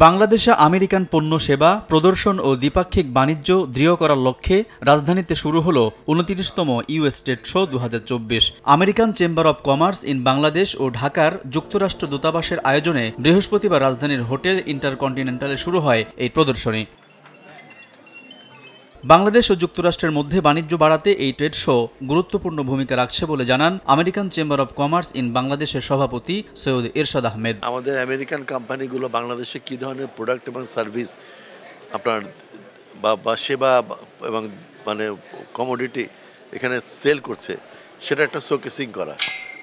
বাংলাদেশে আমেরিকান পণ্য সেবা প্রদর্শন ও দ্বিপাক্ষিক বাণিজ্য দৃঢ় করার লক্ষ্যে রাজধানীতে শুরু হলো ২৯তম US trade show ২০২৪। American Chamber of Commerce in Bangladesh ও ঢাকার যুক্তরাষ্ট্র দূতাবাসের আয়োজনে বৃহস্পতিবার রাজধানীর হোটেল ইন্টারকন্টিনেন্টালে শুরু হয় এই প্রদর্শনী। বাংলাদেশ ও যুক্তরাষ্ট্রের মধ্যে বাণিজ্য বাড়াতে এই ট্রেড শো গুরুত্বপূর্ণ ভূমিকা রাখছে বলে জানান American Chamber of Commerce in বাংলাদেশের সভাপতি সৈয়দ এরশাদ আহমেদ। আমাদের আমেরিকান কোম্পানিগুলো বাংলাদেশে কী ধরনের প্রোডাক্ট এবং সার্ভিস আপনার বা সেবা এবং মানে কমোডিটি এখানে সেল করছে সেটা একটা শোকেসিং করা,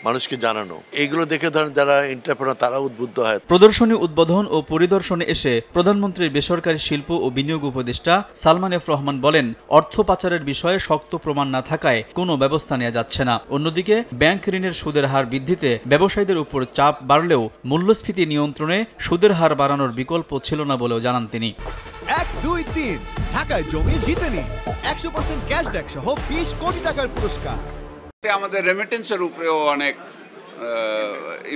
মানুষকে জানানো, এইগুলো দেখে ধরেন যারা এন্টারপ্রেনার তারা উদ্বুদ্ধ হয়। প্রদর্শনী উদ্বোধন ও পরিদর্শনে এসে প্রধানমন্ত্রীর বেসরকারি শিল্প ও বিনিয়োগ উপদেষ্টা সালমান এফ রহমান বলেন, অর্থ পাচারের বিষয়ে শক্ত প্রমাণ না থাকায় কোনো ব্যবস্থা নেওয়া যাচ্ছে না। অন্যদিকে ব্যাংক ঋণের সুদের হার বৃদ্ধিতে ব্যবসায়ীদের উপর চাপ বাড়লেও মূল্যস্ফীতি নিয়ন্ত্রণে সুদের হার বাড়ানোর বিকল্প ছিল না বলেও জানান তিনি। 1, 2, 3 ঢাকায় জমি জিতে নিন 100% ক্যাশব্যাক সহ 20 কোটি টাকার পুরস্কার। আমাদের রেমিটেন্সের উপরেও অনেক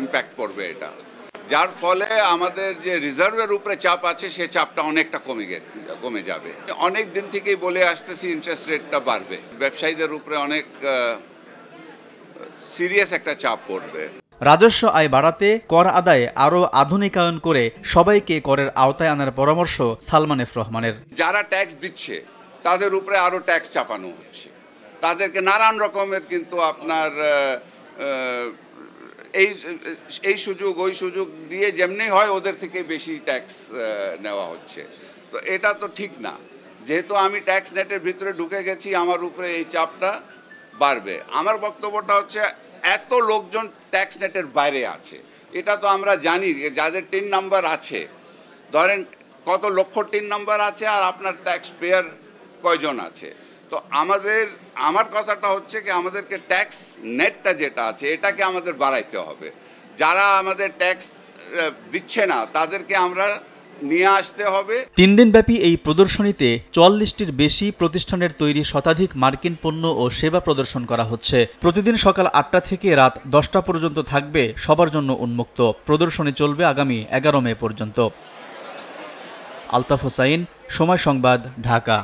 ইম্প্যাক্ট পড়বে এটা, যার ফলে আমাদের যে রিজার্ভের উপরে চাপ আছে সে চাপটা অনেকটা কমে যাবে। অনেক দিন থেকেই বলে আসতেছি ইন্টারেস্ট রেটটা বাড়বে, ব্যবসায়ীদের উপরে অনেক সিরিয়াস একটা চাপ পড়বে। রাজস্ব আয় বাড়াতে কর আদায়ে আরও আধুনিকায়ন করে সবাইকে করের আওতায় আনার পরামর্শ সালমান এফ রহমানের। যারা ট্যাক্স দিচ্ছে তাদের উপরে আরও ট্যাক্স চাপানো হচ্ছে, তাদেরকে নানান রকমের কিন্তু আপনার এই সুযোগ ওই সুযোগ দিয়ে যেমনি হয় ওদের থেকে বেশি ট্যাক্স নেওয়া হচ্ছে। তো এটা তো ঠিক না, যেহেতু আমি ট্যাক্স নেটের ভিতরে ঢুকে গেছি আমার উপরে এই চাপটা বাড়বে। আমার বক্তব্যটা হচ্ছে এত লোকজন ট্যাক্স নেটের বাইরে আছে, এটা তো আমরা জানি যাদের টিন নাম্বার আছে, ধরেন কত লক্ষ টিন নাম্বার আছে আর আপনার ট্যাক্স পেয়ার কয়জন আছে। তো আমার কথাটা হচ্ছে কি আমাদেরকে ট্যাক্স নেটটা যেটা আছে এটাকে আমাদের বাড়াইতে হবে। যারা আমাদের ট্যাক্স দিচ্ছে না তাদেরকে আমরা নিয়ে আসতে হবে। 3 দিনব্যাপী এই প্রদর্শনীতে 44টির বেশি প্রতিষ্ঠানের তৈরি শতাধিক মার্কিন পণ্য ও সেবা প্রদর্শন করা হচ্ছে। প্রতিদিন সকাল 8টা থেকে রাত 10টা পর্যন্ত থাকবে সবার জন্য উন্মুক্ত। প্রদর্শনী চলবে আগামী 11 মে পর্যন্ত। আলতাফ হোসাইন, সময় সংবাদ, ঢাকা।